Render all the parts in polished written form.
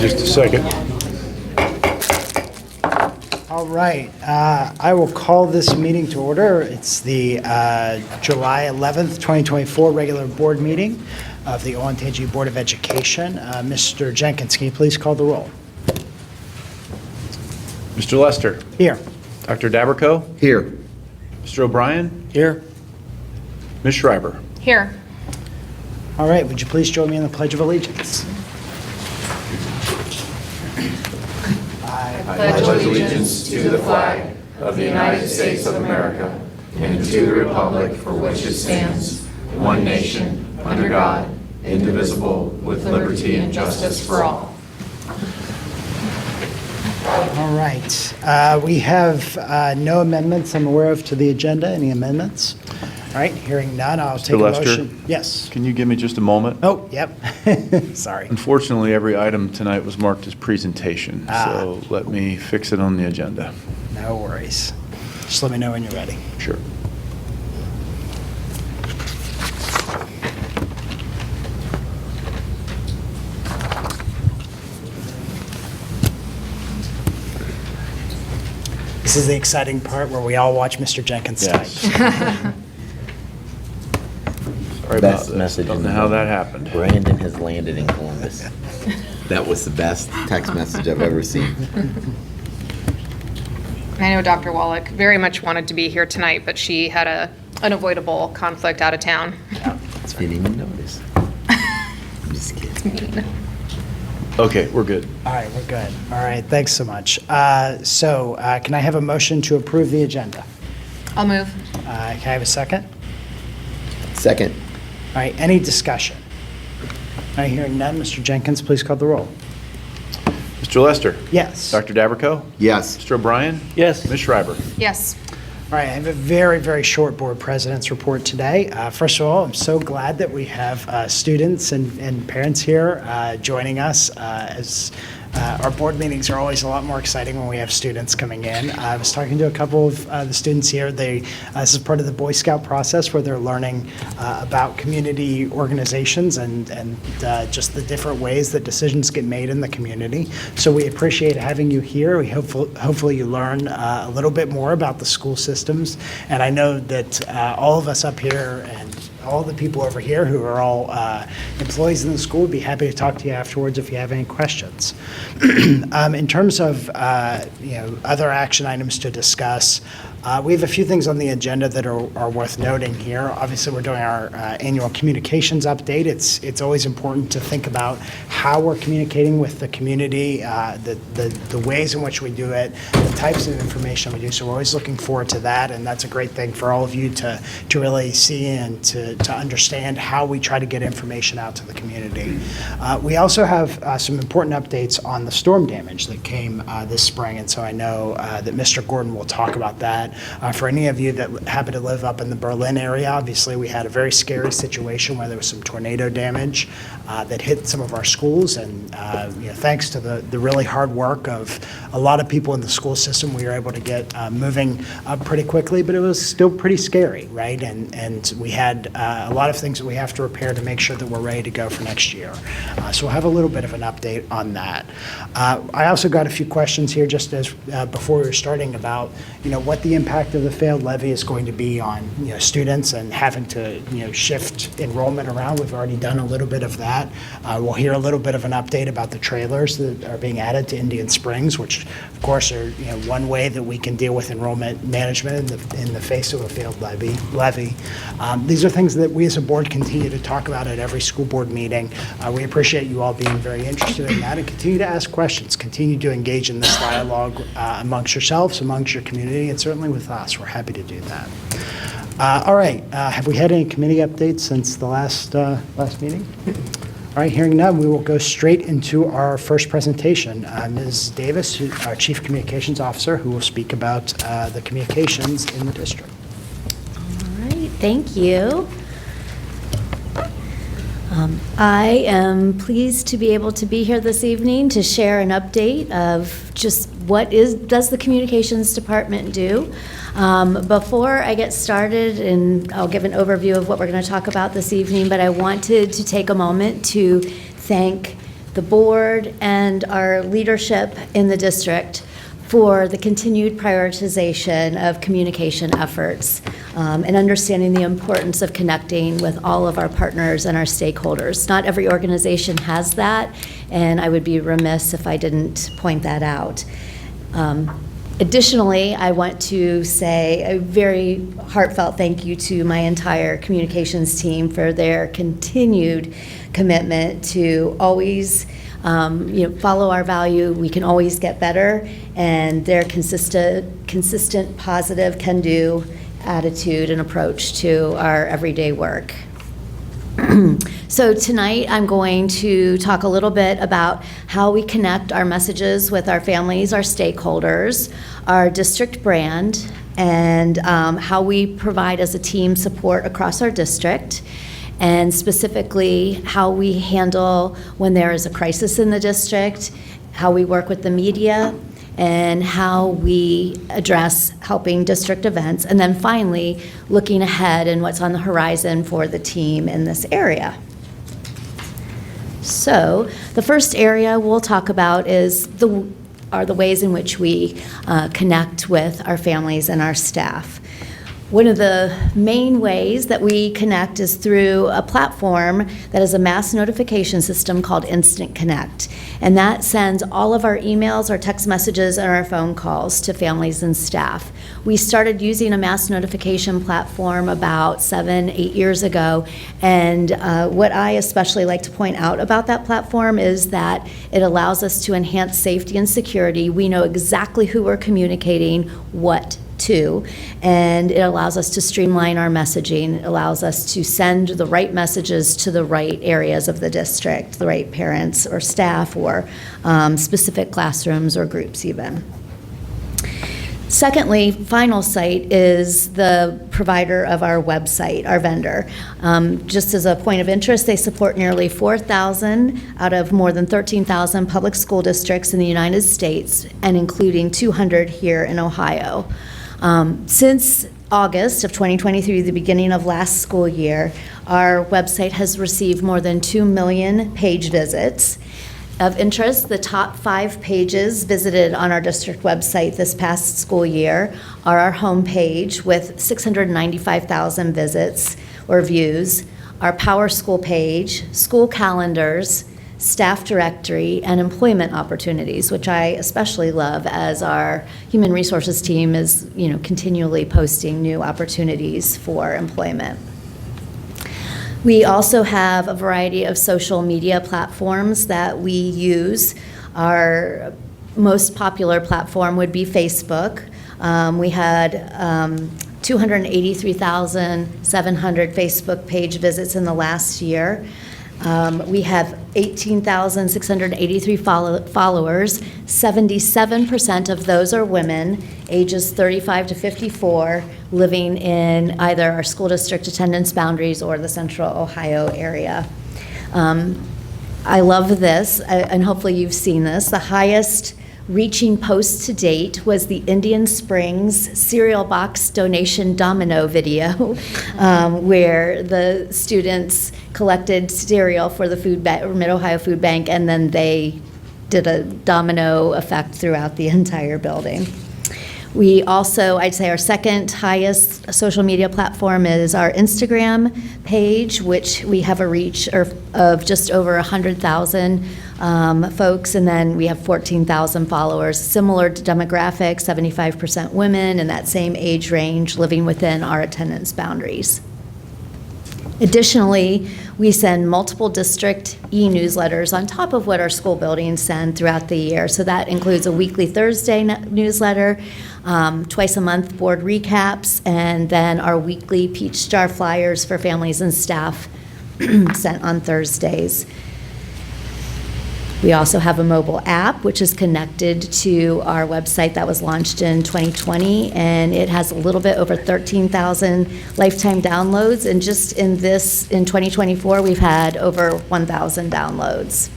just a second. All right, I will call this meeting to order. It's the July 11th, 2024 regular board meeting of the Olentangy Board of Education. Mr. Jenkins, can you please call the roll? Mr. Lester. Here. Dr. Daberco. Here. Mr. O'Brien. Here. Ms. Schreiber. Here. All right, would you please join me in the Pledge of Allegiance? I pledge allegiance to the flag of the United States of America and to the republic for which it stands, one nation, under God, indivisible, with liberty and justice for all. All right, we have no amendments I'm aware of to the agenda. Any amendments? All right, hearing none, I'll take a Lester? motion. Yes. Can you give me just a moment? Oh, yep. Sorry. Unfortunately, every item tonight was marked as presentation, so let me fix it on the agenda. No worries. Just let me know when you're ready. Sure. This is the exciting part where we all watch Mr. Jenkins type. Yes. Sorry Best about message that. Don't in know the how world. that happened. Brandon has landed in Columbus. That was the best text message I've ever seen. I know Dr. Wallach very much wanted to be here tonight, but she had a unavoidable conflict out of town. Didn't even notice. I'm just kidding. Okay, we're good. All right, we're good. All right, thanks so much. So can I have a motion to approve the agenda? I'll move. Can I have a second? Second. All right, any discussion? All right, hearing none, Mr. Jenkins, please call the roll. Mr. Lester. Yes. Dr. Daberco. Yes. Mr. O'Brien. Yes. Ms. Schreiber. Yes. All right, I have a very, very short board president's report today. First of all, I'm so glad that we have students and parents here joining us as our board meetings are always a lot more exciting when we have students coming in. I was talking to a couple of the students here. This is part of the Boy Scout process where they're learning about community organizations and just the different ways that decisions get made in the community. So we appreciate having you here. We hopefully you learn a little bit more about the school systems. And I know that all of us up here and all the people over here who are all employees in the school would be happy to talk to you afterwards if you have any questions. In terms of other action items to discuss, we have a few things on the agenda that are worth noting here. Obviously, we're doing our annual communications update. It's always important to think about how we're communicating with the community, the ways in which we do it, the types of information we do. So we're always looking forward to that, and that's a great thing for all of you to really see and to understand how we try to get information out to the community. We also have some important updates on the storm damage that came this spring, and so I know that Mr. Gordon will talk about that. For any of you that happen to live up in the Berlin area, obviously we had a very scary situation where there was some tornado damage that hit some of our schools, and thanks to the really hard work of a lot of people in the school system, we were able to get moving pretty quickly, but it was still pretty scary, right? And we had a lot of things that we have to repair to make sure that we're ready to go for next year. So we'll have a little bit of an update on that. I also got a few questions here just as before we were starting about what the impact of the failed levy is going to be on students and having to shift enrollment around. We've already done a little bit of that. We'll hear a little bit of an update about the trailers that are being added to Indian Springs, which of course are one way that we can deal with enrollment management in the face of a failed levy. These are things that we as a board continue to talk about at every school board meeting. We appreciate you all being very interested in that and continue to ask questions, continue to engage in this dialogue amongst yourselves, amongst your community, and certainly with us. We're happy to do that. All right, have we had any committee updates since the last meeting? All right, hearing none, we will go straight into our first presentation. Ms. Davis, our Chief Communications Officer, who will speak about the communications in the district. All right, thank you. I am pleased to be able to be here this evening to share an update of just what does the communications department do. Before I get started, and I'll give an overview of what we're going to talk about this evening, but I wanted to take a moment to thank the board, and our leadership in the district for the continued prioritization of communication efforts and understanding the importance of connecting with all of our partners and our stakeholders. Not every organization has that, and I would be remiss if I didn't point that out. Additionally, I want to say a very heartfelt thank you to my entire communications team for their continued commitment to always follow our value. We can always get better, and their consistent positive can-do attitude and approach to our everyday work. So tonight I'm going to talk a little bit about how we connect our messages with our families, our stakeholders, our district brand, and how we provide as a team support across our district, and specifically how we handle when there is a crisis in the district, how we work with the media, and how we address helping district events, and then finally, looking ahead and what's on the horizon for the team in this area. So the first area we'll talk about are the ways in which we connect with our families and our staff. One of the main ways that we connect is through a platform that is a mass notification system called Instant Connect. And that sends all of our emails, our text messages, and our phone calls to families and staff. We started using a mass notification platform about 7-8 years ago. And what I especially like to point out about that platform is that it allows us to enhance safety and security. We know exactly who we're communicating what to, and it allows us to streamline our messaging. It allows us to send the right messages to the right areas of the district, the right parents or staff, or specific classrooms or groups even. Secondly, Finalsite is the provider of our website, our vendor. Just as a point of interest, they support nearly 4,000 out of more than 13,000 public school districts in the United States, and including 200 here in Ohio. Since August of 2023, the beginning of last school year, our website has received more than 2 million page visits. Of interest, the top 5 pages visited on our district website this past school year are our homepage with 695,000 visits or views, our Power School page, school calendars, staff directory, and employment opportunities, which I especially love as our human resources team is, continually posting new opportunities for employment. We also have a variety of social media platforms that we use. Our most popular platform would be Facebook. We had 283,700 Facebook page visits in the last year. We have 18,683 followers. 77% of those are women, ages 35 to 54, living in either our school district attendance boundaries or the Central Ohio area. I love this, and hopefully you've seen this. The highest reaching post to date was the Indian Springs cereal box donation domino video, where the students collected cereal for the Mid-Ohio Food Bank, and then they did a domino effect throughout the entire building. We also, I'd say our second highest social media platform is our Instagram page, which we have a reach of just over 100,000 folks, and then we have 14,000 followers. Similar demographics, 75% women in that same age range living within our attendance boundaries. Additionally, we send multiple district e-newsletters on top of what our school buildings send throughout the year. So that includes a weekly Thursday newsletter, twice a month board recaps, and then our weekly Peach Star flyers for families and staff sent on Thursdays. We also have a mobile app, which is connected to our website that was launched in 2020, and it has a little bit over 13,000 lifetime downloads, and just in 2024, we've had over 1,000 downloads.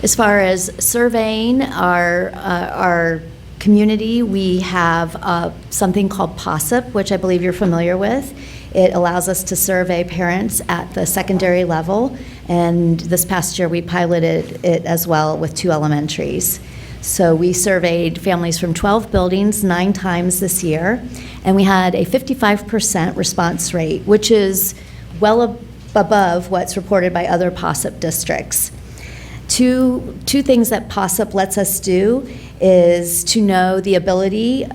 As far as surveying our community, we have something called POSSIP, which I believe you're familiar with. It allows us to survey parents at the secondary level, and this past year we piloted it as well with 2 elementaries. So we surveyed families from 12 buildings 9 times this year, and we had a 55% response rate, which is well above what's reported by other POSSIP districts. Two things that POSSIP lets us do is to know the ability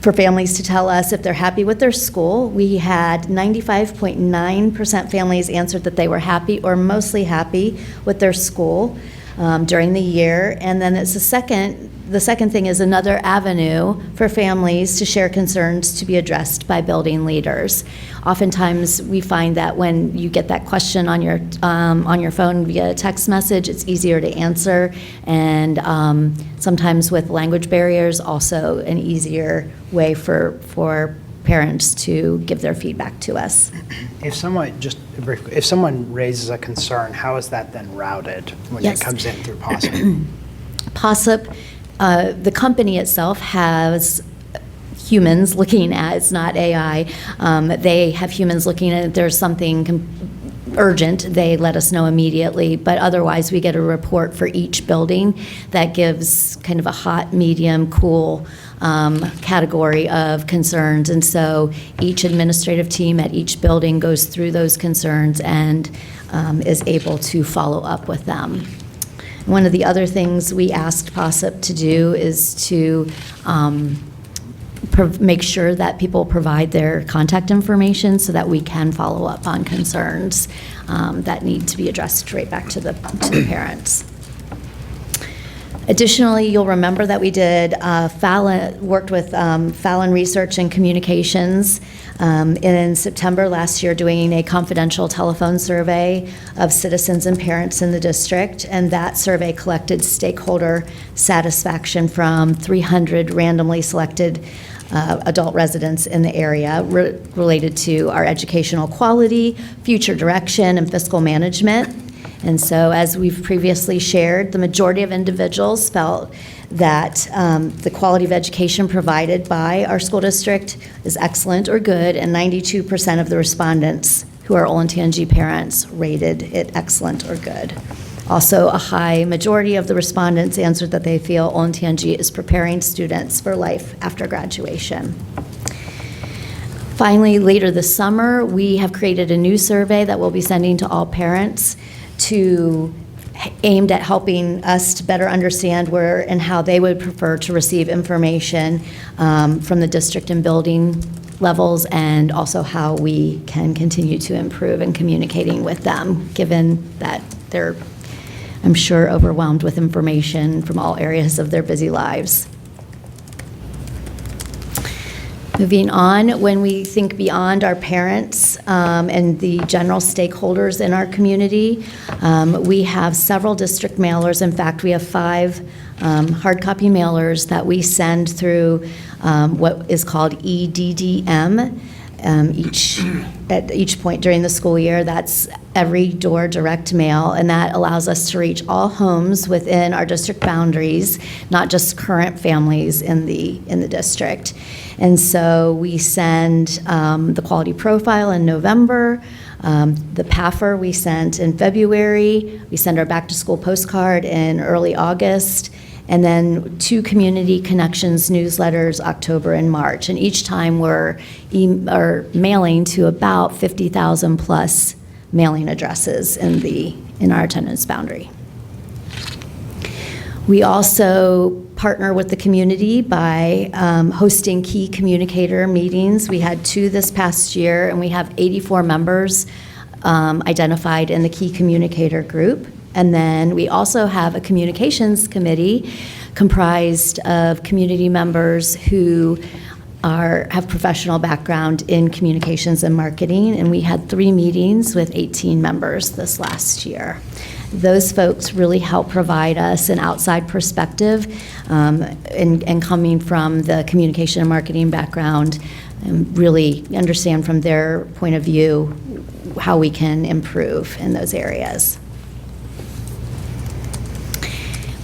for families to tell us if they're happy with their school. We had 95.9% families answered that they were happy or mostly happy with their school during the year. And then the second thing is another avenue for families to share concerns to be addressed by building leaders. Oftentimes, we find that when you get that question on your phone via text message, it's easier to answer, and sometimes with language barriers, also an easier way for parents to give their feedback to us. If someone raises a concern, how is that then routed when Yes. it comes in through POSSIP? POSSIP, the company itself has humans looking at, it's not AI, they have humans looking at it. If there's something urgent, they let us know immediately, but otherwise we get a report for each building that gives kind of a hot, medium, cool category of concerns. And so each administrative team at each building goes through those concerns and is able to follow up with them. One of the other things we asked POSSIP to do is to make sure that people provide their contact information so that we can follow up on concerns that need to be addressed right back to the parents. Additionally, you'll remember that we worked with Fallon Research and Communications in September last year, doing a confidential telephone survey of citizens and parents in the district, and that survey collected stakeholder satisfaction from 300 randomly selected adult residents in the area related to our educational quality, future direction, and fiscal management. And so, as we've previously shared, the majority of individuals felt that the quality of education provided by our school district is excellent or good, and 92% of the respondents who are Olentangy parents rated it excellent or good. Also, a high majority of the respondents answered that they feel Olentangy is preparing students for life after graduation. Finally, later this summer, we have created a new survey that we'll be sending to all parents aimed at helping us to better understand where and how they would prefer to receive information from the district and building levels, and also how we can continue to improve in communicating with them, given that they're, I'm sure, overwhelmed with information from all areas of their busy lives. Moving on, when we think beyond our parents and the general stakeholders in our community, we have several district mailers. In fact, we have 5 hard copy mailers that we send through what is called EDDM at each point during the school year. That's every door direct mail, and that allows us to reach all homes within our district boundaries, not just current families in the district. And so we send the quality profile in November, the PAFR we sent in February, we send our back to school postcard in early August, and then 2 community connections newsletters October and March. And each time we're mailing to about 50,000 plus mailing addresses in our attendance boundary. We also partner with the community by hosting key communicator meetings. We had 2 this past year, and we have 84 members identified in the key communicator group. And then we also have a communications committee comprised of community members who have professional background in communications and marketing, and we had 3 meetings with 18 members this last year. Those folks really help provide us an outside perspective, and coming from the communication and marketing background, and really understand from their point of view how we can improve in those areas.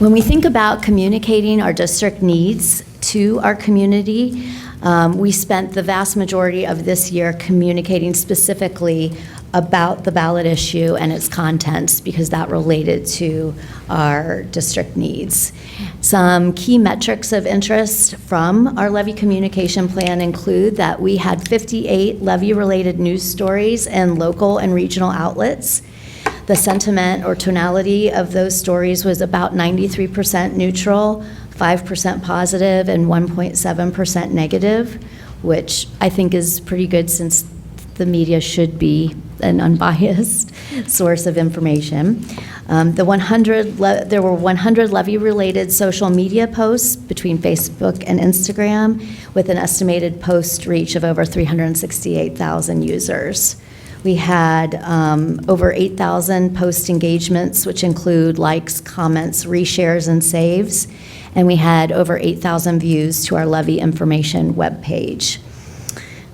When we think about communicating our district needs to our community, we spent the vast majority of this year communicating specifically about the ballot issue and its contents because that related to our district needs. Some key metrics of interest from our levy communication plan include that we had 58 levy-related news stories in local and regional outlets. The sentiment or tonality of those stories was about 93% neutral, 5% positive, and 1.7% negative, which I think is pretty good since the media should be an unbiased source of information. There were 100 levy-related social media posts between Facebook and Instagram, with an estimated post reach of over 368,000 users. We had over 8,000 post engagements, which include likes, comments, reshares, and saves. And we had over 8,000 views to our levy information webpage.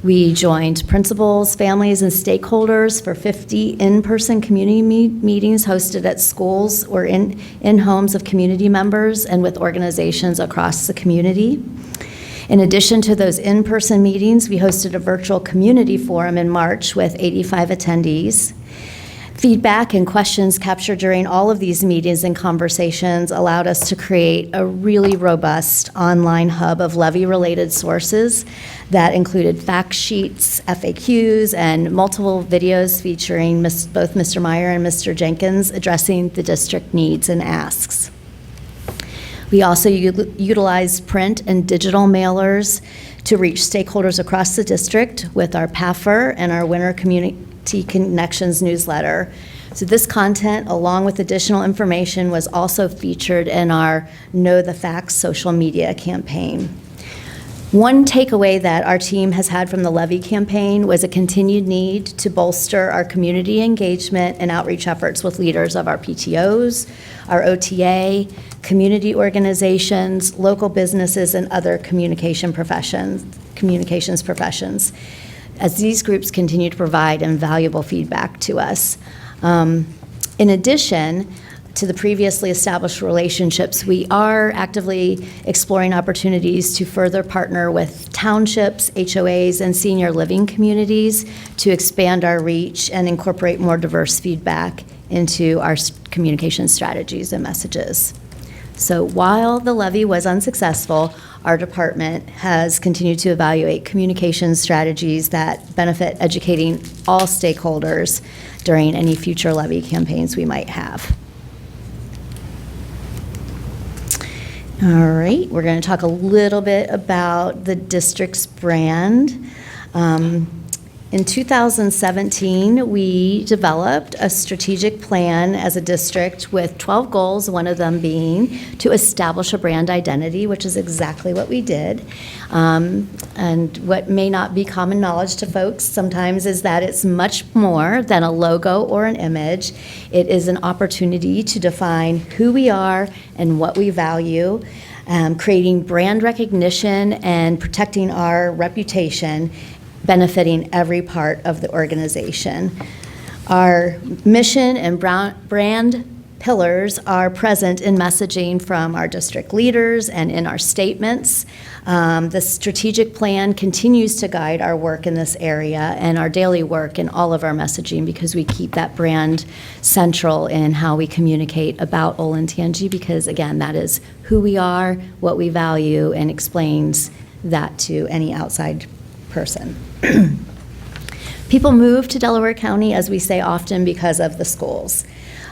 We joined principals, families, and stakeholders for 50 in-person community meetings hosted at schools or in homes of community members and with organizations across the community. In addition to those in-person meetings, we hosted a virtual community forum in March with 85 attendees. Feedback and questions captured during all of these meetings and conversations allowed us to create a really robust online hub of levy-related sources that included fact sheets, FAQs, and multiple videos featuring both Mr. Meyer and Mr. Jenkins addressing the district needs and asks. We also utilized print and digital mailers to reach stakeholders across the district with our PAFR and our Winter Community Connections newsletter. So this content, along with additional information, was also featured in our Know the Facts social media campaign. One takeaway that our team has had from the levy campaign was a continued need to bolster our community engagement and outreach efforts with leaders of our PTOs, our OTA, community organizations, local businesses, and other communications professions, as these groups continue to provide invaluable feedback to us. In addition to the previously established relationships, we are actively exploring opportunities to further partner with townships, HOAs, and senior living communities to expand our reach and incorporate more diverse feedback into our communication strategies and messages. So while the levy was unsuccessful, our department has continued to evaluate communication strategies that benefit educating all stakeholders during any future levy campaigns we might have. All right, we're going to talk a little bit about the district's brand. In 2017, we developed a strategic plan as a district with 12 goals, one of them being to establish a brand identity, which is exactly what we did. And what may not be common knowledge to folks sometimes is that it's much more than a logo or an image. It is an opportunity to define who we are and what we value, creating brand recognition and protecting our reputation, benefiting every part of the organization. Our mission and brand pillars are present in messaging from our district leaders and in our statements. The strategic plan continues to guide our work in this area and our daily work in all of our messaging because we keep that brand central in how we communicate about Olentangy because, again, that is who we are, what we value, and explains that to any outside person. People move to Delaware County, as we say often, because of the schools.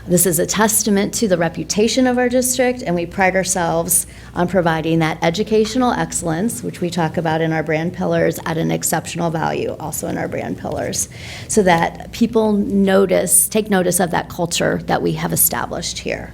This is a testament to the reputation of our district, and we pride ourselves on providing that educational excellence, which we talk about in our brand pillars, at an exceptional value, also in our brand pillars, so that people take notice of that culture that we have established here.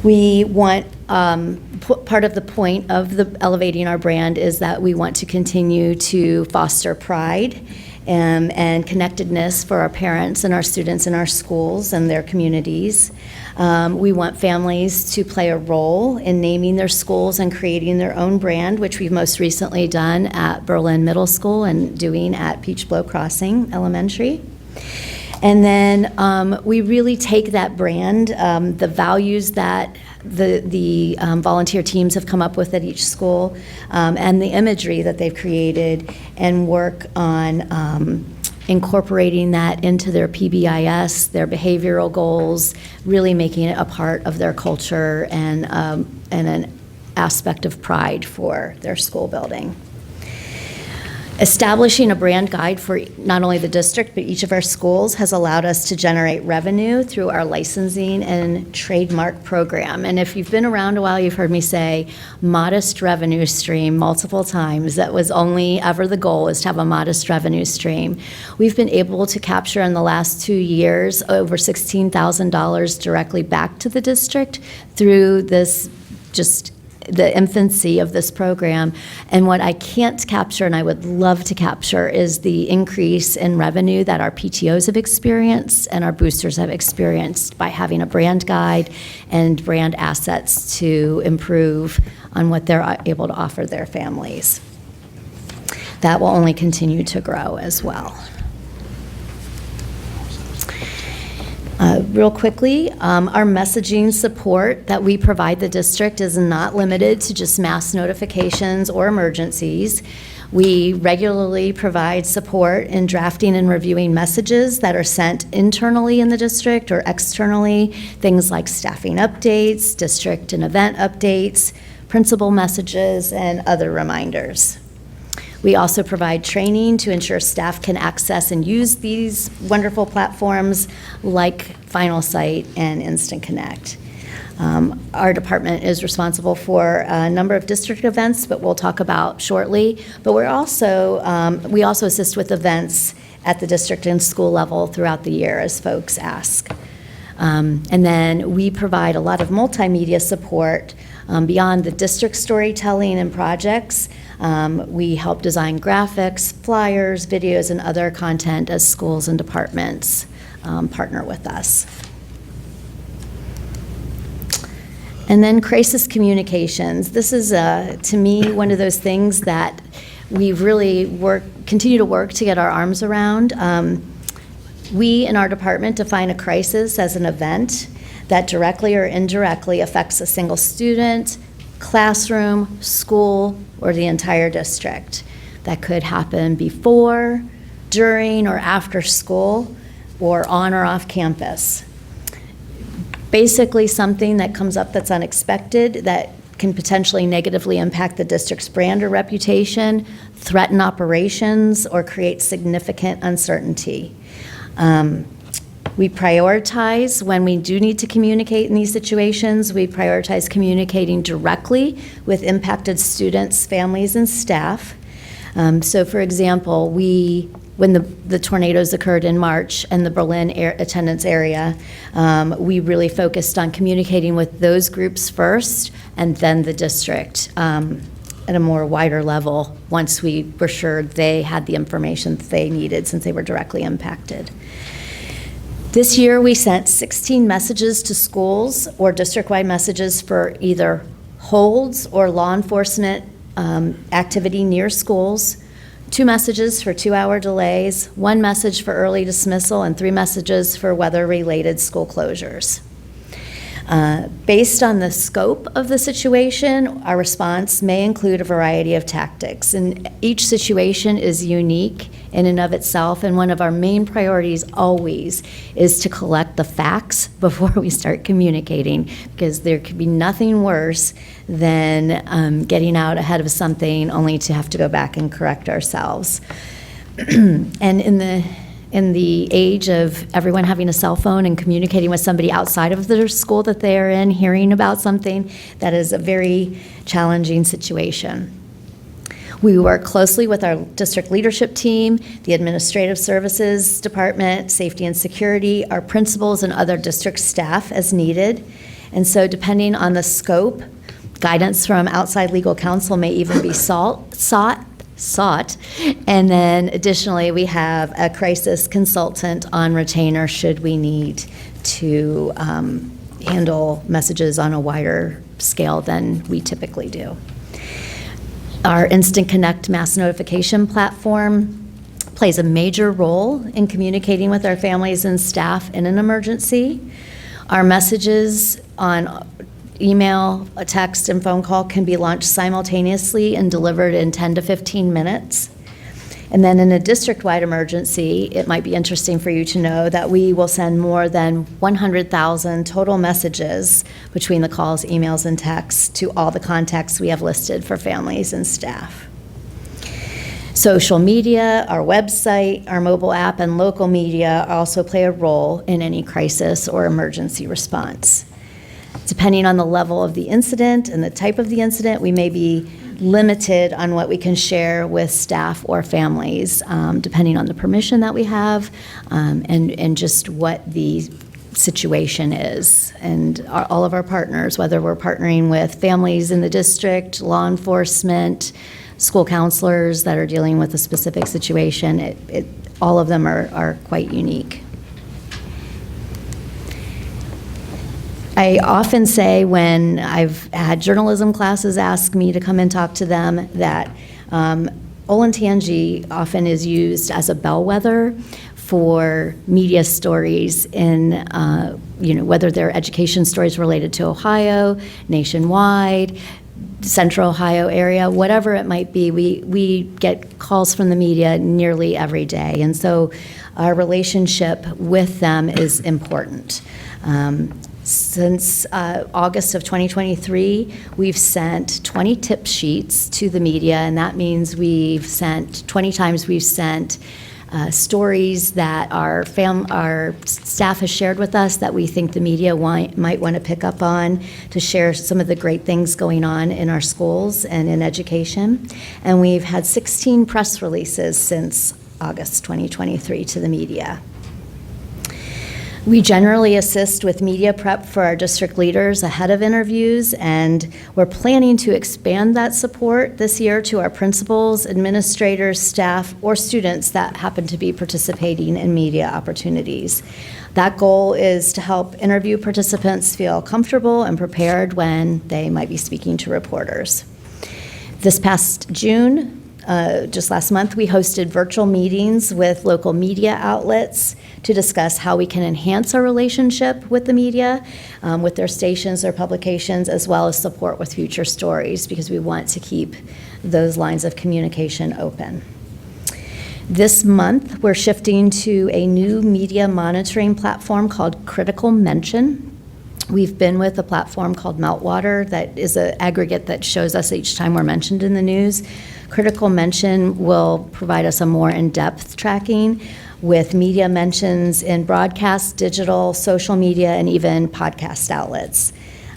We want, part of the point of the elevating our brand is that we want to continue to foster pride and connectedness for our parents and our students in our schools and their communities. We want families to play a role in naming their schools and creating their own brand, which we've most recently done at Berlin Middle School and doing at Peach Blow Crossing Elementary. And then we really take that brand, the values that the volunteer teams have come up with at each school, and the imagery that they've created, and work on incorporating that into their PBIS, their behavioral goals, really making it a part of their culture and an aspect of pride for their school building. Establishing a brand guide for not only the district, but each of our schools has allowed us to generate revenue through our licensing and trademark program. And if you've been around a while, you've heard me say modest revenue stream multiple times. That was only ever the goal, is to have a modest revenue stream. We've been able to capture in the last 2 years over $16,000 directly back to the district through this just the infancy of this program. And what I can't capture, and I would love to capture, is the increase in revenue that our PTOs have experienced and our boosters have experienced by having a brand guide and brand assets to improve on what they're able to offer their families. That will only continue to grow as well. Real quickly, our messaging support that we provide the district is not limited to just mass notifications or emergencies. We regularly provide support in drafting and reviewing messages that are sent internally in the district or externally, things like staffing updates, district and event updates, principal messages, and other reminders. We also provide training to ensure staff can access and use these wonderful platforms like Final Sight and Instant Connect. Our department is responsible for a number of district events, but we'll talk about shortly. But we also assist with events at the district and school level throughout the year as folks ask. And then we provide a lot of multimedia support beyond the district storytelling and projects. We help design graphics, flyers, videos, and other content as schools and departments partner with us. And then crisis communications. This is, to me, one of those things that we really continue to work to get our arms around. We in our department define a crisis as an event that directly or indirectly affects a single student, classroom, school, or the entire district. That could happen before, during, or after school, or on or off campus. Basically something that comes up that's unexpected, that can potentially negatively impact the district's brand or reputation, threaten operations, or create significant uncertainty. We prioritize when we do need to communicate in these situations. We prioritize communicating directly with impacted students, families, and staff. So for example, when the tornadoes occurred in March and the Berlin attendance area, we really focused on communicating with those groups first and then the district at a more wider level once we were sure they had the information that they needed since they were directly impacted. This year, we sent 16 messages to schools or district-wide messages for either holds or law enforcement activity near schools, 2 messages for 2-hour delays, 1 message for early dismissal, and 3 messages for weather-related school closures. Based on the scope of the situation, our response may include a variety of tactics, and each situation is unique in and of itself, and one of our main priorities always is to collect the facts before we start communicating, because there could be nothing worse than getting out ahead of something only to have to go back and correct ourselves. And in the age of everyone having a cell phone and communicating with somebody outside of their school that they are in, hearing about something, that is a very challenging situation. We work closely with our district leadership team, the administrative services department, safety and security, our principals, and other district staff as needed. And so depending on the scope, guidance from outside legal counsel may even be sought. And then additionally, we have a crisis consultant on retainer should we need to handle messages on a wider scale than we typically do. Our Instant Connect mass notification platform plays a major role in communicating with our families and staff in an emergency. Our messages on email, a text, and phone call can be launched simultaneously and delivered in 10 to 15 minutes. And then in a district-wide emergency, it might be interesting for you to know that we will send more than 100,000 total messages between the calls, emails, and texts to all the contacts we have listed for families and staff. Social media, our website, our mobile app, and local media also play a role in any crisis or emergency response. Depending on the level of the incident and the type of the incident, we may be limited on what we can share with staff or families, depending on the permission that we have, and just what the situation is. And all of our partners, whether we're partnering with families in the district, law enforcement, school counselors that are dealing with a specific situation, all of them are quite unique. I often say when I've had journalism classes ask me to come and talk to them that Olentangy often is used as a bellwether for media stories in, whether they're education stories related to Ohio, nationwide, Central Ohio area, whatever it might be, we get calls from the media nearly every day. And so our relationship with them is important. Since August of 2023, we've sent 20 tip sheets to the media, and that means 20 times we've sent stories that our staff has shared with us that we think the media might want to pick up on to share some of the great things going on in our schools and in education. And we've had 16 press releases since August 2023 to the media. We generally assist with media prep for our district leaders ahead of interviews, and we're planning to expand that support this year to our principals, administrators, staff, or students that happen to be participating in media opportunities. That goal is to help interview participants feel comfortable and prepared when they might be speaking to reporters. This past June, just last month, we hosted virtual meetings with local media outlets to discuss how we can enhance our relationship with the media, with their stations, their publications, as well as support with future stories, because we want to keep those lines of communication open. This month, we're shifting to a new media monitoring platform called Critical Mention. We've been with a platform called Meltwater that is an aggregate that shows us each time we're mentioned in the news. Critical Mention will provide us a more in-depth tracking with media mentions in broadcast, digital, social media, and even podcast outlets.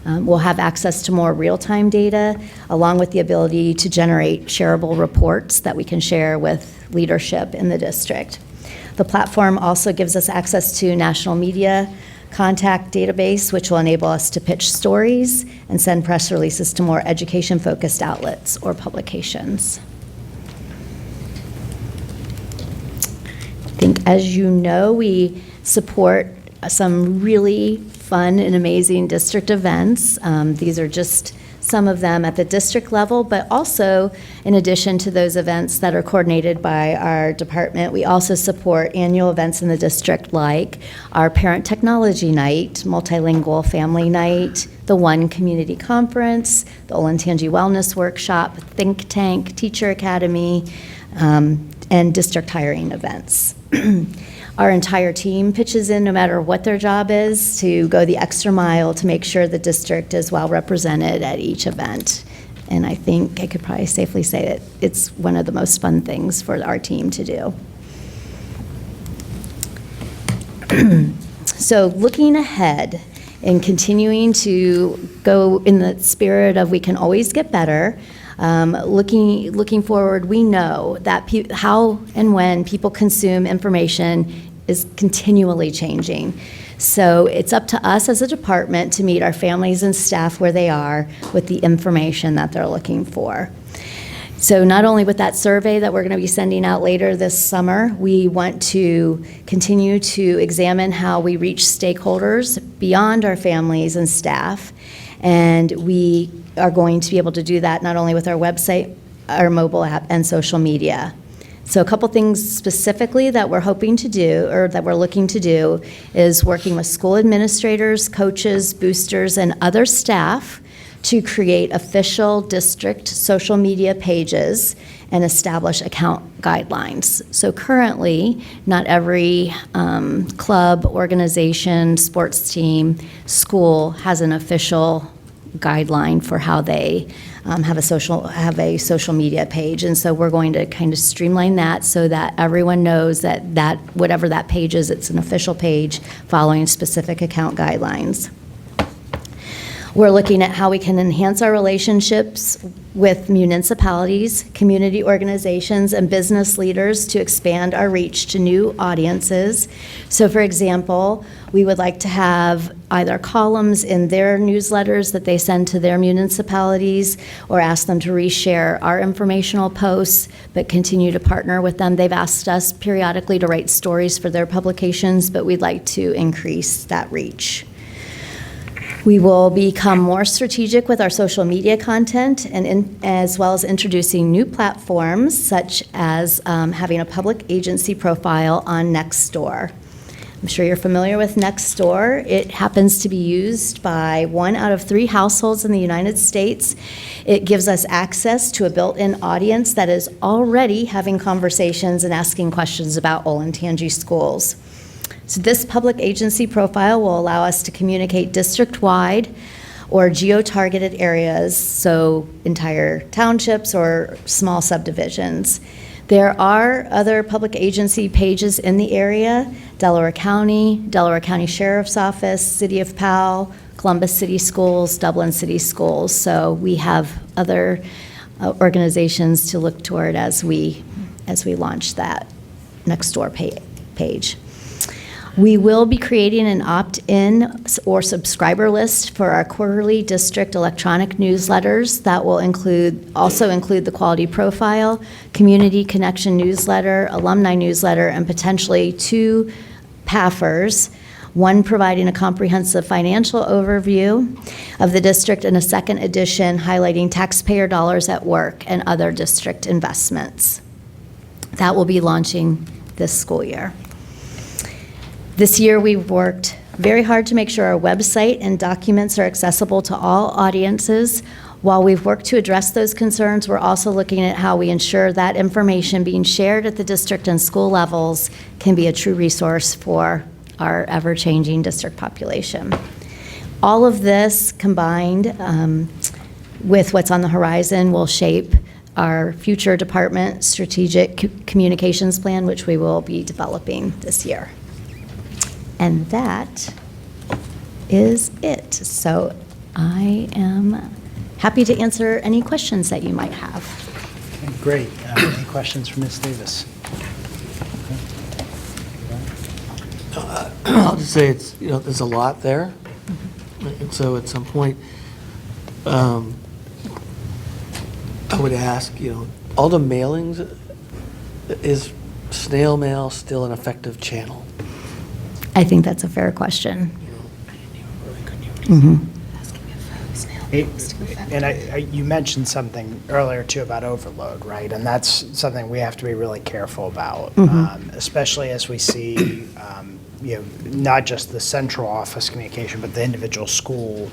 We'll have access to more real-time data, along with the ability to generate shareable reports that we can share with leadership in the district. The platform also gives us access to national media contact database, which will enable us to pitch stories and send press releases to more education-focused outlets or publications. I think, as you know, we support some really fun and amazing district events. These are just some of them at the district level, but also in addition to those events that are coordinated by our department, we also support annual events in the district like our Parent Technology Night, Multilingual Family Night, the One Community Conference, the Olentangy Wellness Workshop, Think Tank, Teacher Academy, and district hiring events. Our entire team pitches in, no matter what their job is, to go the extra mile to make sure the district is well represented at each event. And I think I could probably safely say that it's one of the most fun things for our team to do. So looking ahead and continuing to go in the spirit of we can always get better, looking forward, we know that how and when people consume information is continually changing. So it's up to us as a department to meet our families and staff where they are with the information that they're looking for. So not only with that survey that we're going to be sending out later this summer, we want to continue to examine how we reach stakeholders beyond our families and staff. And we are going to be able to do that not only with our website, our mobile app, and social media. So a couple things specifically that we're hoping to do, or that we're looking to do, is working with school administrators, coaches, boosters, and other staff to create official district social media pages and establish account guidelines. So currently, not every club, organization, sports team, school has an official guideline for how they have a social media page. And so we're going to kind of streamline that so that everyone knows that whatever that page is, it's an official page following specific account guidelines. We're looking at how we can enhance our relationships with municipalities, community organizations, and business leaders to expand our reach to new audiences. So for example, we would like to have either columns in their newsletters that they send to their municipalities, or ask them to reshare our informational posts, but continue to partner with them. They've asked us periodically to write stories for their publications, but we'd like to increase that reach. We will become more strategic with our social media content, and as well as introducing new platforms, such as having a public agency profile on Nextdoor. I'm sure you're familiar with Nextdoor. It happens to be used by 1 out of 3 households in the United States. It gives us access to a built-in audience that is already having conversations and asking questions about Olentangy schools. So this public agency profile will allow us to communicate district-wide or geo-targeted areas, so entire townships or small subdivisions. There are other public agency pages in the area: Delaware County Sheriff's Office, City of Powell, Columbus City Schools, Dublin City Schools. So we have other organizations to look toward as we launch that Nextdoor page. We will be creating an opt-in or subscriber list for our quarterly district electronic newsletters that will also include the quality profile, community connection newsletter, alumni newsletter, and potentially 2 PAFers, one providing a comprehensive financial overview of the district, and a second edition highlighting taxpayer dollars at work and other district investments. That will be launching this school year. This year, we've worked very hard to make sure our website and documents are accessible to all audiences. While we've worked to address those concerns, we're also looking at how we ensure that information being shared at the district and school levels can be a true resource for our ever-changing district population. All of this combined with what's on the horizon will shape our future department strategic communications plan, which we will be developing this year. And that is it. So I am happy to answer any questions that you might have. Okay, great. Any questions for Ms. Davis? I'll just say there's a lot there. And so at some point, I would ask, all the mailings, is snail mail still an effective channel? I think that's a fair question. And you mentioned something earlier too about overload, right? And that's something we have to be really careful about, especially as we see, not just the central office communication, but the individual school.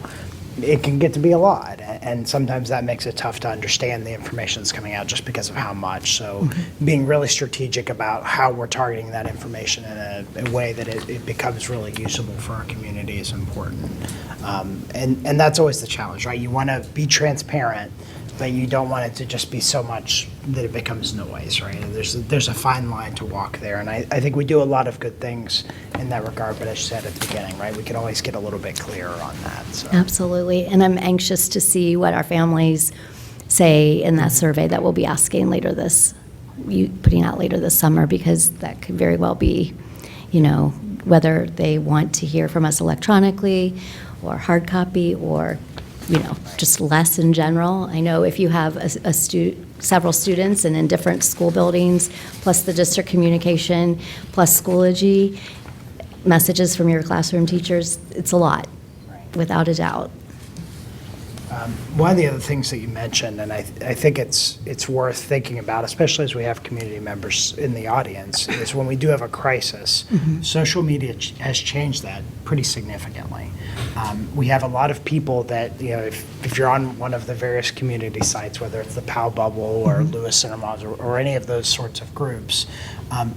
It can get to be a lot, and sometimes that makes it tough to understand the information that's coming out just because of how much. So being really strategic about how we're targeting that information in a way that it becomes really usable for our community is important. And that's always the challenge, right? You want to be transparent, but you don't want it to just be so much that it becomes noise, right? And there's a fine line to walk there, and I think we do a lot of good things in that regard, but as you said at the beginning, right, we can always get a little bit clearer on that. So. Absolutely, and I'm anxious to see what our families say in that survey that we'll be asking putting out later this summer, because that could very well be, whether they want to hear from us electronically or hard copy, or just less in general. I know if you have several students and in different school buildings, plus the district communication, plus Schoology, messages from your classroom teachers, it's a lot, without a doubt. One of the other things that you mentioned, and I think it's worth thinking about, especially as we have community members in the audience, is when we do have a crisis, social media has changed that pretty significantly. We have a lot of people that, if you're on one of the various community sites, whether it's the POW Bubble or Lewis Cinemas or any of those sorts of groups,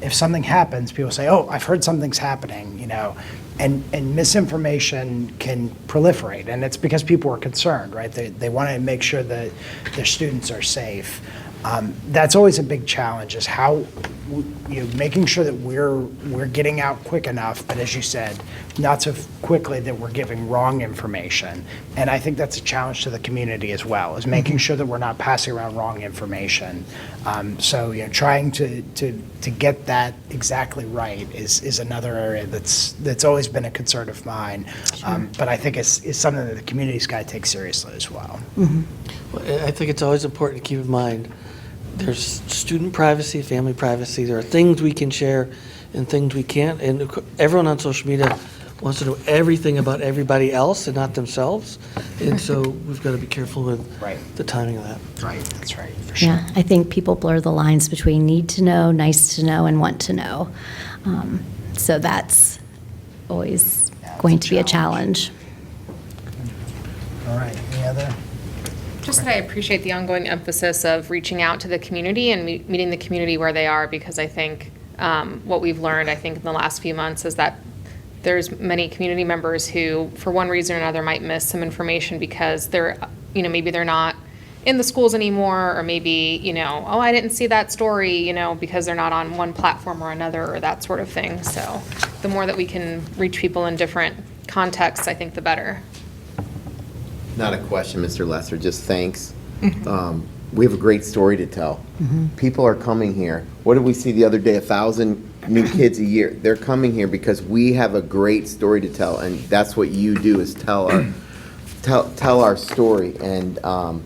if something happens, people say, oh, I've heard something's happening, and misinformation can proliferate, and it's because people are concerned, right? They want to make sure that their students are safe. That's always a big challenge, is how, making sure that we're getting out quick enough, but as you said, not so quickly that we're giving wrong information. And I think that's a challenge to the community as well, is making sure that we're not passing around wrong information. So trying to get that exactly right is another area that's always been a concern of mine. But I think it's something that the community's got to take seriously as well. Well, I think it's always important to keep in mind, there's student privacy, family privacy. There are things we can share and things we can't. And everyone on social media wants to know everything about everybody else and not themselves. And so we've got to be careful with the timing of that. Right, that's right, for sure. Yeah, I think people blur the lines between need to know, nice to know, and want to know. So that's always going to be a challenge. All right, any other? Just that I appreciate the ongoing emphasis of reaching out to the community and meeting the community where they are, because I think what we've learned, I think, in the last few months is that there's many community members who, for one reason or another, might miss some information because they're, maybe they're not in the schools anymore, or maybe, oh, I didn't see that story, because they're not on one platform or another, or that sort of thing. So the more that we can reach people in different contexts, I think the better. Not a question, Mr. Lester, just thanks. We have a great story to tell. People are coming here. What did we see the other day? 1,000 new kids a year. They're coming here because we have a great story to tell, and that's what you do, is tell our story. And I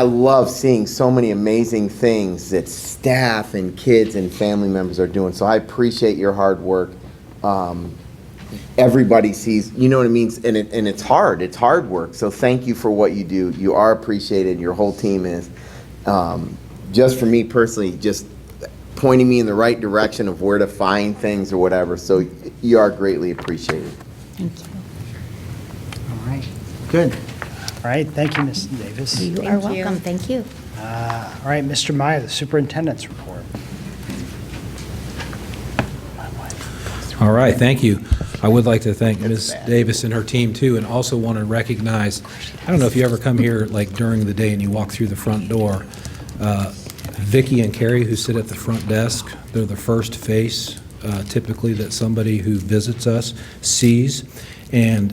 love seeing so many amazing things that staff and kids and family members are doing. So I appreciate your hard work. Everybody sees, you know what I mean? And it's hard. It's hard work. So thank you for what you do. You are appreciated. Your whole team is. Just for me personally, just pointing me in the right direction of where to find things or whatever. So you are greatly appreciated. Thank you. All right, good. All right, thank you, Ms. Davis. You are welcome. Thank you. All right, Mr. Meyer, the superintendent's report. All right, thank you. I would like to thank Ms. Davis and her team, too, and also want to recognize, I don't know if you ever come here like during the day and you walk through the front door, Vicki and Carrie, who sit at the front desk, they're the first face typically that somebody who visits us sees, and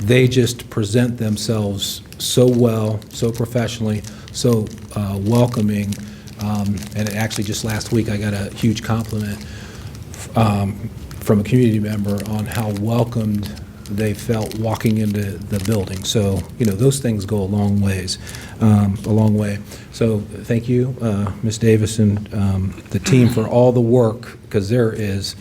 they just present themselves so well, so professionally, so welcoming, and actually just last week I got a huge compliment from a community member on how welcomed they felt walking into the building. So, those things go a long way. So thank you, Ms. Davis and the team for all the work, because there is,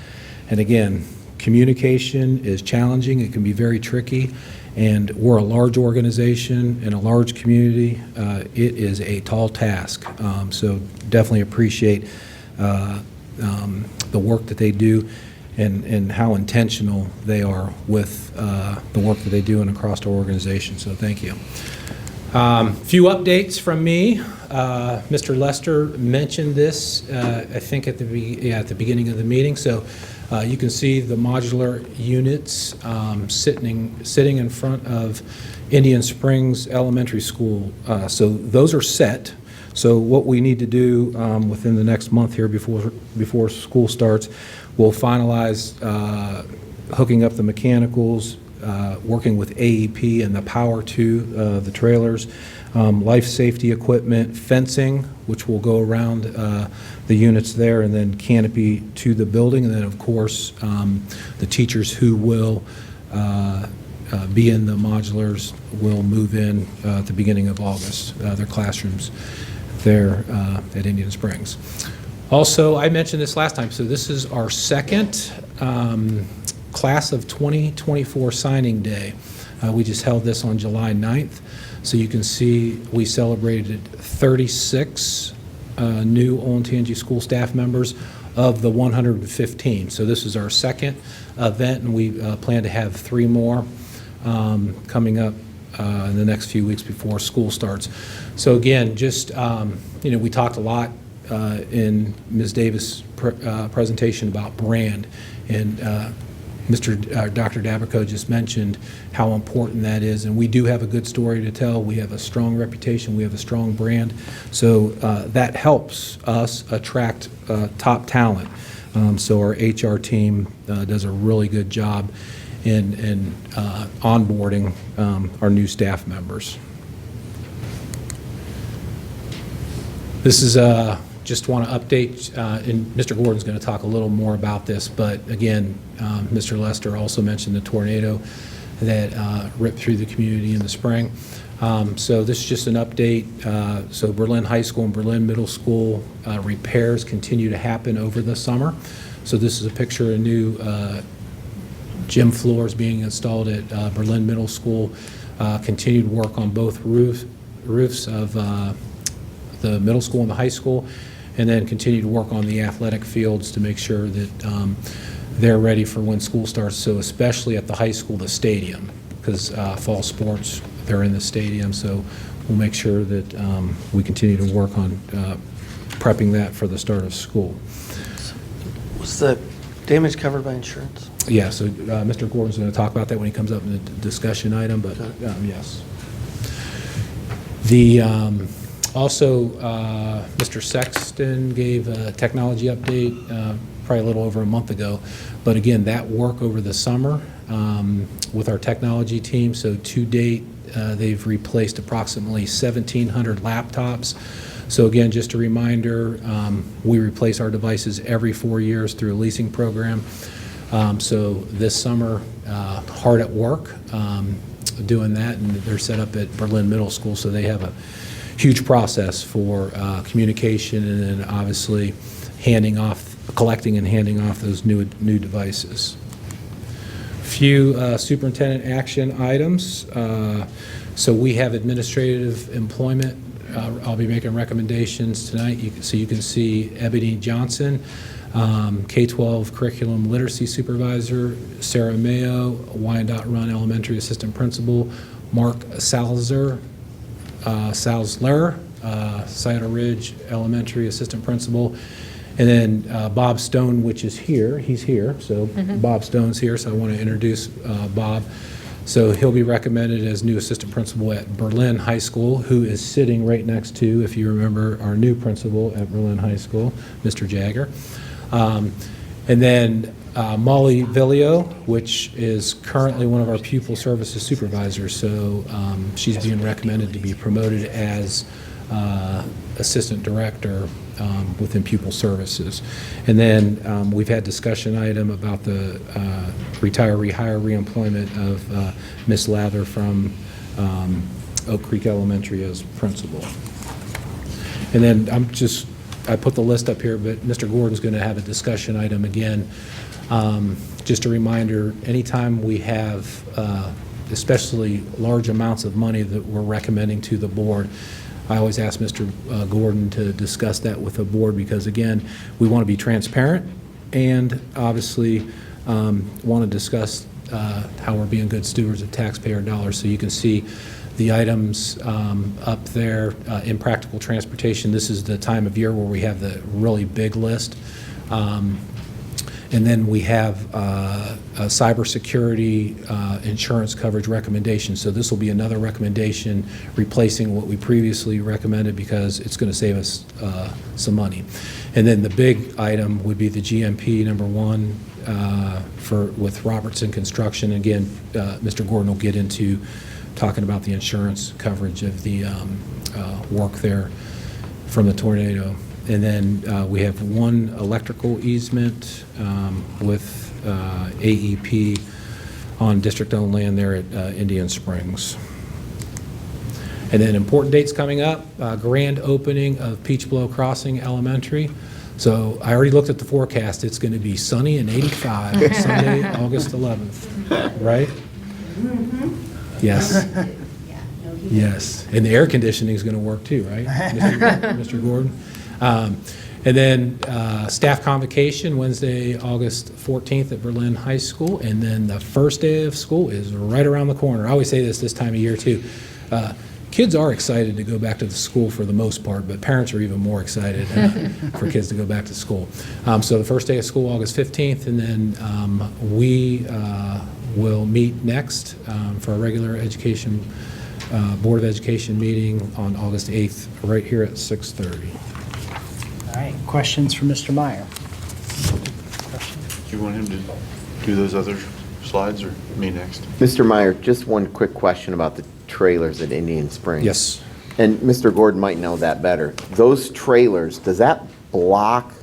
and again, communication is challenging. It can be very tricky, and we're a large organization in a large community. It is a tall task. So definitely appreciate the work that they do, and how intentional they are with the work that they do and across our organization. So thank you. Few updates from me. Mr. Lester mentioned this, I think at the beginning of the meeting. So you can see the modular units sitting in front of Indian Springs Elementary School. So those are set. So what we need to do within the next month here before school starts, we'll finalize hooking up the mechanicals, working with AEP and the power to the trailers, life safety equipment, fencing, which will go around the units there, and then canopy to the building. And then, of course, the teachers who will be in the modulars will move in at the beginning of August, their classrooms there at Indian Springs. Also, I mentioned this last time, so this is our second class of 2024 signing day. We just held this on July 9th. So you can see we celebrated 36 new Olentangy school staff members of the 115. So this is our second event, and we plan to have 3 more coming up in the next few weeks before school starts. So again, just, we talked a lot in Ms. Davis' presentation about brand, and Dr. Dabrico just mentioned how important that is, and we do have a good story to tell. We have a strong reputation. We have a strong brand. So that helps us attract top talent. So our HR team does a really good job in onboarding our new staff members. This is just want to update, and Mr. Gordon's going to talk a little more about this, but again, Mr. Lester also mentioned the tornado that ripped through the community in the spring. So this is just an update. So Berlin High School and Berlin Middle School repairs continue to happen over the summer. So this is a picture of new gym floors being installed at Berlin Middle School. Continued work on both roofs of the middle school and the high school, and then continue to work on the athletic fields to make sure that they're ready for when school starts. So especially at the high school, the stadium, because fall sports, they're in the stadium. So we'll make sure that we continue to work on prepping that for the start of school. Was the damage covered by insurance? Yeah, so Mr. Gordon's going to talk about that when he comes up in the discussion item, but yes. The also, Mr. Sexton gave a technology update probably a little over a month ago, but again, that work over the summer with our technology team. So to date, they've replaced approximately 1,700 laptops. So again, just a reminder, we replace our devices every 4 years through a leasing program. So this summer, hard at work doing that, and they're set up at Berlin Middle School, so they have a huge process for communication, and then obviously collecting and handing off those new devices. Few superintendent action items. So we have administrative employment. I'll be making recommendations tonight. So you can see Ebony Johnson, K-12 Curriculum Literacy Supervisor, Sarah Mayo, Wyandotte Run Elementary Assistant Principal, Mark Salzler, Cider Ridge Elementary Assistant Principal, and then Bob Stone, which is here. He's here, so Bob Stone's here, so I want to introduce Bob. So he'll be recommended as new assistant principal at Berlin High School, who is sitting right next to, if you remember, our new principal at Berlin High School, Mr. Jagger. And then Molly Villio, which is currently one of our pupil services supervisors. So she's being recommended to be promoted as assistant director within pupil services. And then we've had discussion item about the retiree hire reemployment of Miss Lather from Oak Creek Elementary as principal. And then I put the list up here, but Mr. Gordon's going to have a discussion item again. Just a reminder, anytime we have especially large amounts of money that we're recommending to the board, I always ask Mr. Gordon to discuss that with the board, because again, we want to be transparent and obviously want to discuss how we're being good stewards of taxpayer dollars. So you can see the items up there. Impractical transportation, this is the time of year where we have the really big list. And then we have a cybersecurity insurance coverage recommendation. So this will be another recommendation replacing what we previously recommended, because it's going to save us some money. And then the big item would be the GMP #1 with Robertson Construction. Again, Mr. Gordon will get into talking about the insurance coverage of the work there from the tornado. And then we have one electrical easement with AEP on district-owned land there at Indian Springs. And then important dates coming up, grand opening of Peach Blow Crossing Elementary. So I already looked at the forecast. It's going to be sunny and 85 Sunday, August 11th, right? Yes. Yes, and the air conditioning is going to work too, right, Mr. Gordon? And then staff convocation, Wednesday, August 14th at Berlin High School, and then the first day of school is right around the corner. I always say this time of year too. Kids are excited to go back to the school for the most part, but parents are even more excited for kids to go back to school. So the first day of school, August 15th, and then we will meet next for a regular education Board of Education meeting on August 8th, right here at 6:30. All right, questions for Mr. Meyer? Do you want him to do those other slides or me next? Mr. Meyer, just one quick question about the trailers at Indian Springs. Yes. And Mr. Gordon might know that better. Those trailers, does that block?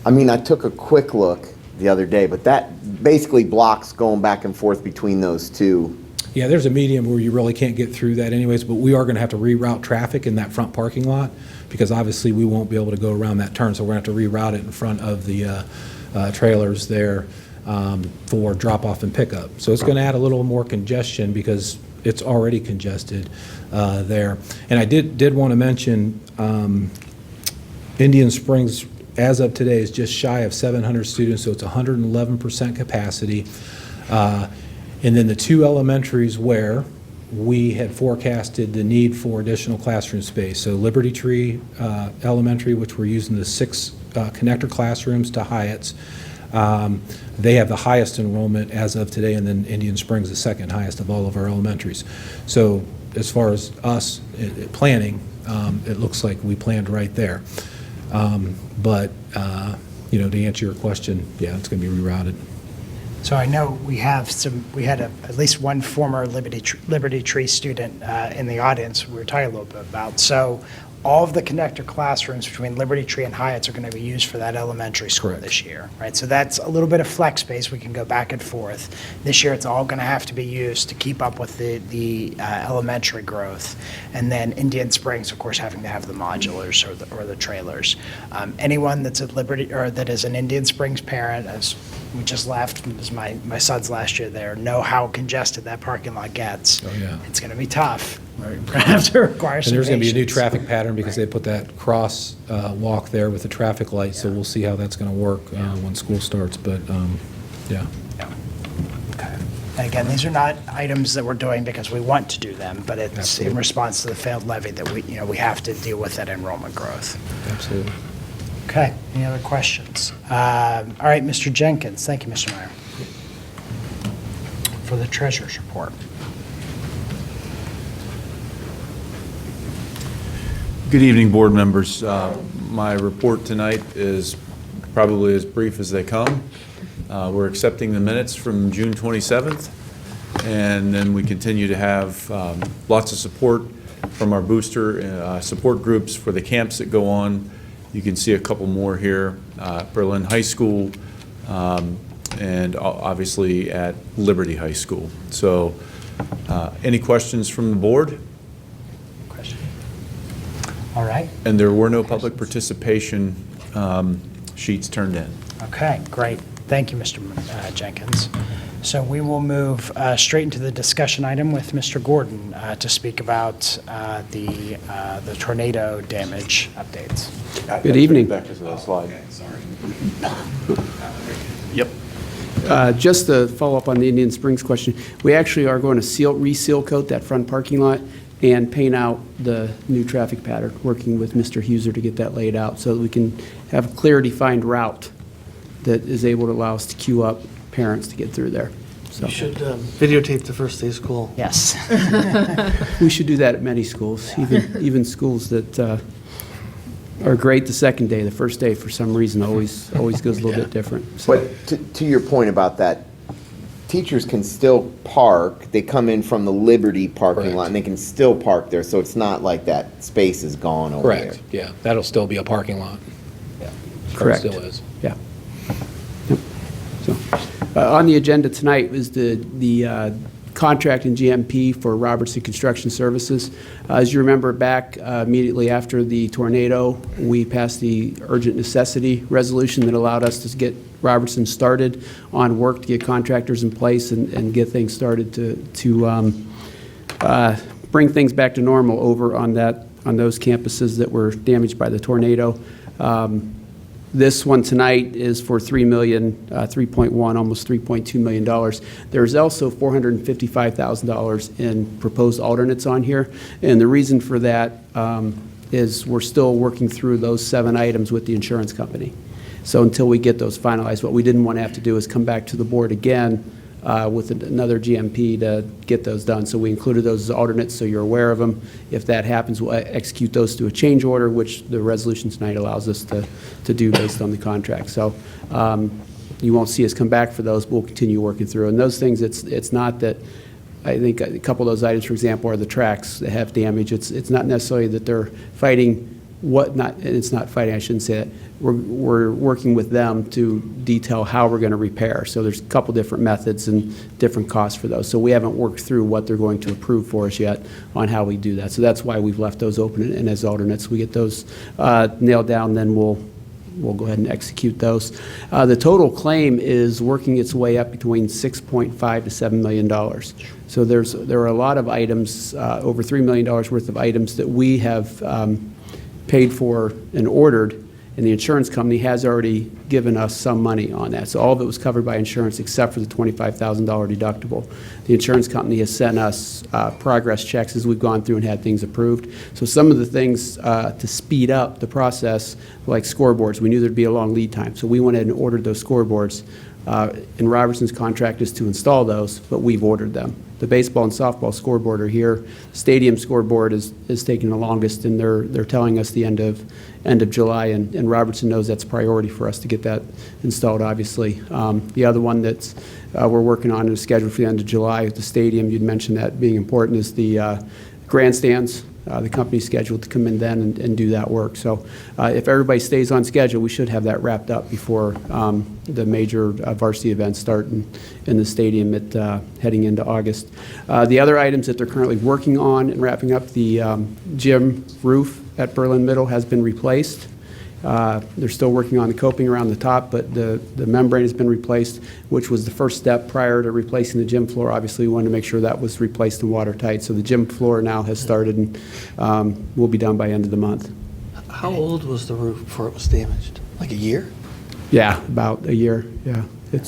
I mean, I took a quick look the other day, but that basically blocks going back and forth between those two. Yeah, there's a medium where you really can't get through that anyways, but we are going to have to reroute traffic in that front parking lot because obviously we won't be able to go around that turn, so we're going to have to reroute it in front of the trailers there for drop-off and pickup. So it's going to add a little more congestion because it's already congested there. And I did want to mention Indian Springs, as of today, is just shy of 700 students, so it's 111% capacity. And then the two elementaries where we had forecasted the need for additional classroom space. So Liberty Tree Elementary, which we're using the 6 connector classrooms to Hyatt's, they have the highest enrollment as of today, and then Indian Springs the second highest of all of our elementaries. So as far as us planning, it looks like we planned right there. But to answer your question, yeah, it's going to be rerouted. So I know we had at least one former Liberty Tree student in the audience we were talking a little bit about. So all of the connector classrooms between Liberty Tree and Hyatt's are going to be used for that elementary school Correct. this year, right? So that's a little bit of flex space. We can go back and forth. This year, it's all going to have to be used to keep up with the elementary growth. And then Indian Springs, of course, having to have the modulars or the trailers. Anyone that's at Liberty or that is an Indian Springs parent, as we just left, it was my son's last year there, know how congested that parking lot gets. Oh, yeah. It's going to be tough. We're going to have to require some And there's going to be a new patience. traffic pattern because they put that cross walk there with the traffic light, so we'll see how that's going to work when school starts, but, yeah. Yeah. Okay. And again, these are not items that we're doing because we want to do them, but it's Absolutely. in response to the failed levy that we have to deal with that enrollment growth. Absolutely. Okay, any other questions? All right, Mr. Jenkins, thank you, Mr. Meyer. For the treasurer's report. Good evening, board members. My report tonight is probably as brief as they come. We're accepting the minutes from June 27th, and then we continue to have lots of support from our booster support groups for the camps that go on. You can see a couple more here, Berlin High School, and obviously at Liberty High School. So any questions from the board? All right, And there were no public participation sheets turned in. okay, great. Thank you, Mr. Jenkins. So we will move straight into the discussion item with Mr. Gordon to speak about the tornado damage updates. Good evening. Back to the slide. Yep. Just to follow up on the Indian Springs question, we actually are going to reseal coat that front parking lot and paint out the new traffic pattern, working with Mr. Huser to get that laid out so that we can have a clear defined route that is able to allow us to queue up parents to get through there. So You should videotape the first day of school. Yes. we should do that at many schools, even schools that are great the second day. The first day, for some reason, always goes a little bit different. So. But to your point about that, teachers can still park. They come in from the Liberty parking lot, and they can still park there, so it's not like that space is gone over there. Correct, yeah. That'll still be a parking lot. Yeah. Correct. Still is. Yeah. Yep. So, on the agenda tonight was the contract and GMP for Robertson Construction Services. As you remember, back immediately after the tornado, we passed the urgent necessity resolution that allowed us to get Robertson started on work to get contractors in place and get things started to bring things back to normal over on those campuses that were damaged by the tornado. This one tonight is for $3.1, almost $3.2 million. There's also $455,000 in proposed alternates on here, and the reason for that is we're still working through those 7 items with the insurance company. So until we get those finalized, what we didn't want to have to do is come back to the board again with another GMP to get those done. So we included those as alternates, so you're aware of them. If that happens, we'll execute those to a change order, which the resolution tonight allows us to do based on the contract. So you won't see us come back for those, but we'll continue working through. And those things, it's not that, I think a couple of those items, for example, are the tracks that have damage. It's not necessarily that they're fighting it's not fighting, I shouldn't say that. We're working with them to detail how we're going to repair. So there's a couple different methods and different costs for those. So we haven't worked through what they're going to approve for us yet on how we do that. So that's why we've left those open and as alternates. We get those nailed down, then we'll go ahead and execute those. The total claim is working its way up between $6.5 to $7 million. So there are a lot of items, over $3 million worth of items that we have paid for and ordered, and the insurance company has already given us some money on that. So all of it was covered by insurance except for the $25,000 deductible. The insurance company has sent us progress checks as we've gone through and had things approved. So some of the things to speed up the process, like scoreboards, we knew there'd be a long lead time. So we went ahead and ordered those scoreboards. And Robertson's contract is to install those, but we've ordered them. The baseball and softball scoreboard are here. Stadium scoreboard is taking the longest, and they're telling us the end of July, and Robertson knows that's a priority for us to get that installed, obviously. The other one that's we're working on and is scheduled for the end of July at the stadium, you'd mentioned that being important, is the grandstands. The company's scheduled to come in then and do that work. So if everybody stays on schedule, we should have that wrapped up before the major varsity events start in the stadium heading into August. The other items that they're currently working on and wrapping up, the gym roof at Berlin Middle has been replaced. They're still working on the coping around the top, but the membrane has been replaced, which was the first step prior to replacing the gym floor. Obviously, we wanted to make sure that was replaced and watertight. So the gym floor now has started and will be done by end of the month. How old was the roof before it was damaged? Like a year? Yeah, about a year, yeah.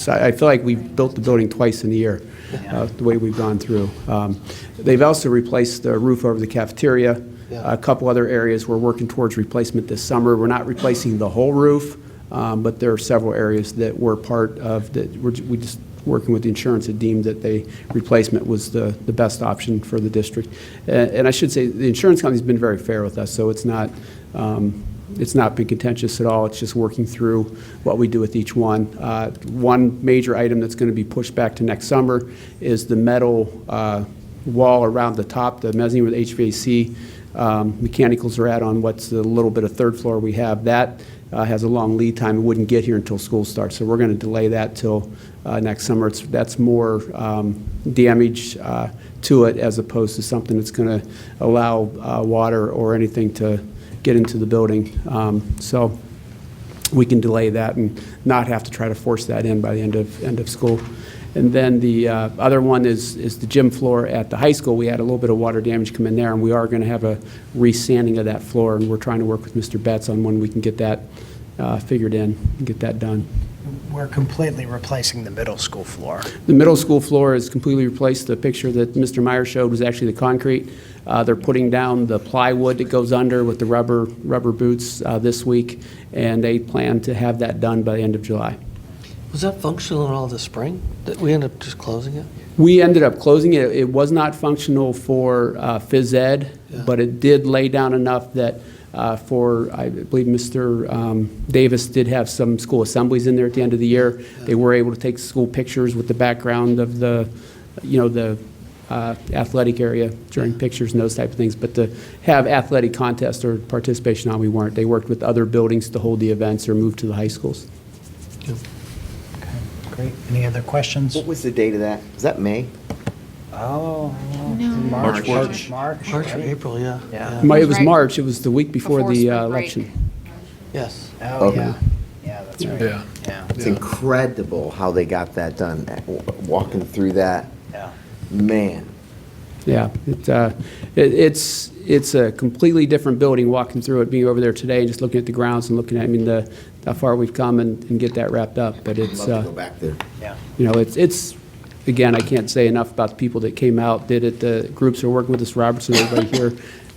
I feel like we've built the building twice in a year, the way we've gone through. They've also replaced the roof over the cafeteria. Yeah. A couple other areas we're working towards replacement this summer. We're not replacing the whole roof, but there are several areas that were part of that. We just working with the insurance had deemed that the replacement was the best option for the district. And I should say the insurance company's been very fair with us, so it's not been contentious at all. It's just working through what we do with each one. One major item that's going to be pushed back to next summer is the metal wall around the top, the mezzanine with HVAC. Mechanicals are at on what's the little bit of third floor we have. That has a long lead time. It wouldn't get here until school starts, so we're going to delay that till next summer. That's more damage to it as opposed to something that's going to allow water or anything to get into the building. So we can delay that and not have to try to force that in by the end of school. And then the other one is the gym floor at the high school. We had a little bit of water damage come in there, and we are going to have a re-sanding of that floor, and we're trying to work with Mr. Betts on when we can get that figured in and get that done. We're completely replacing the middle school floor. The middle school floor is completely replaced. The picture that Mr. Meyer showed was actually the concrete. They're putting down the plywood that goes under with the rubber boots this week, and they plan to have that done by the end of July. Was that functional in all the spring? That we ended up just closing it? We ended up closing it. It was not functional for phys ed, but it did lay down enough that for, I believe Mr. Davis did have some school assemblies in there at the end of the year. Yeah. They were able to take school pictures with the background of the athletic area during pictures and those type of things. But to have athletic contests or participation on, we weren't. They worked with other buildings to hold the events or move to the high schools. Yeah. Great. Any other questions? What was the date of that? Was that May? Oh, March March, March or right? April, yeah. Yeah. It was Right. March, it was the week before Before the spring break. election. Yes. Oh, Okay. yeah. Yeah, that's right. Yeah. Yeah, It's incredible how they got that done, walking through that, yeah. man. Yeah, it's a completely different building, walking through it, being over there today and just looking at the grounds and looking at, I mean, how far we've come and get that wrapped up, but I'd it's, love to go back there. Yeah. you know, it's, again, I can't say enough about the people that came out, did it, the groups who are working with us, Robertson, everybody here.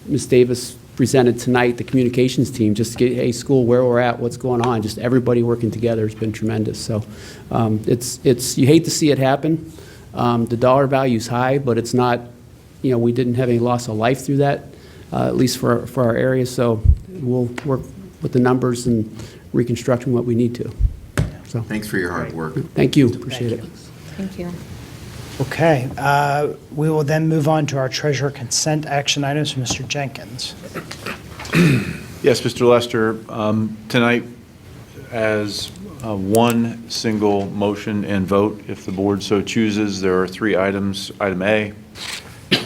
Ms. Davis presented tonight, the communications team, just to get, hey, school, where we're at, what's going on, just everybody working together has been tremendous. So it's you hate to see it happen. The dollar value's high, but it's not, you know, we didn't have any loss of life through that, at least for our area. So we'll work with the numbers and reconstructing what we need to. So, Thanks for your hard work. thank you, appreciate it. Thank you. Okay, we will then move on to our treasurer consent action items. Mr. Jenkins. Yes, Mr. Lester, tonight, as one single motion and vote, if the board so chooses, there are three items. Item A,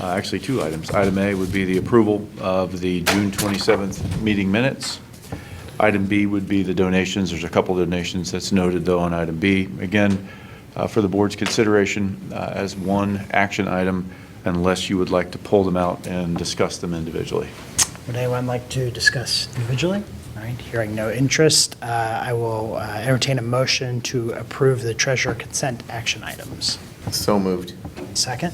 actually two items. Item A would be the approval of the June 27th meeting minutes. Item B would be the donations. There's a couple donations that's noted, though, on item B. Again, for the board's consideration as one action item, unless you would like to pull them out and discuss them individually. Would anyone like to discuss individually? All right, hearing no interest, I will entertain a motion to approve the treasurer consent action items. So moved. Second?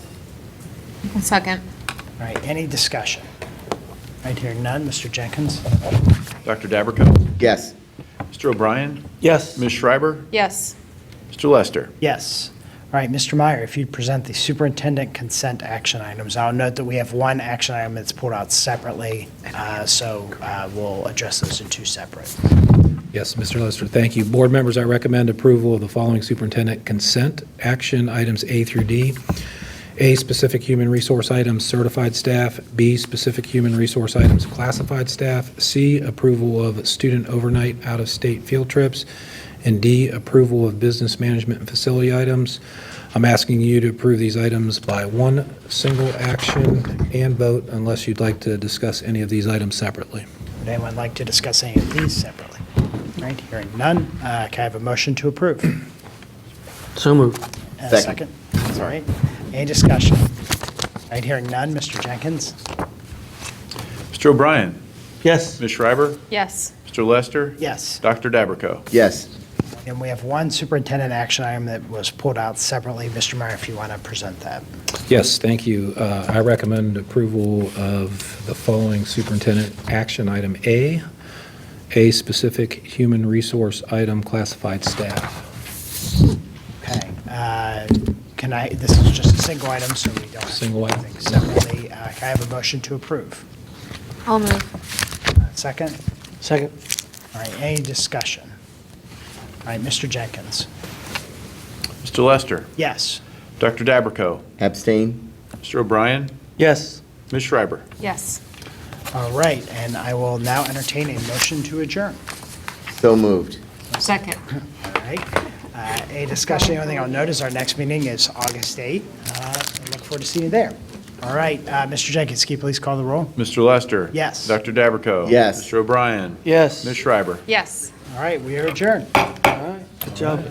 A second. All right, any discussion? All right, hearing none, Mr. Jenkins? Dr. Dabrico? Yes. Mr. O'Brien? Yes. Ms. Schreiber? Yes. Mr. Lester? Yes. All right, Mr. Meyer, if you'd present the superintendent consent action items. I'll note that we have one action item that's pulled out separately, so we'll address those in two separate. Yes, Mr. Lester, thank you. Board members, I recommend approval of the following superintendent consent action items A through D. A, specific human resource items, certified staff. B, specific human resource items, classified staff. C, approval of student overnight out-of-state field trips. And D, approval of business management and facility items. I'm asking you to approve these items by one single action and vote unless you'd like to discuss any of these items separately. Would anyone like to discuss any of these separately? All right, hearing none, can I have a motion to approve? So moved. And a Second. second? All right, any discussion? All right, hearing none, Mr. Jenkins? Mr. O'Brien? Yes. Ms. Schreiber? Yes. Mr. Lester? Yes. Dr. Dabrico? Yes. And we have one superintendent action item that was pulled out separately. Mr. Meyer, if you want to present that. Yes, thank you. I recommend approval of the following superintendent action item A, specific human resource item, classified staff. Okay. Can I, this is just a single item, so we don't. Single item. Think separately. Can I have a motion to approve? I'll move. Second? Second. All right, any discussion? All right, Mr. Jenkins? Mr. Lester? Yes. Dr. Dabrico? Abstain? Mr. O'Brien? Yes. Ms. Schreiber? Yes. All right, and I will now entertain a motion to adjourn. So moved. Second. All right. A discussion, the only thing I'll note is our next meeting is August 8th. I look forward to seeing you there. All right, Mr. Jenkins, can you please call the roll? Mr. Lester? Yes. Dr. Dabrico? Yes. Mr. O'Brien? Yes. Ms. Schreiber? Yes. All right, we are adjourned. All right. Good job.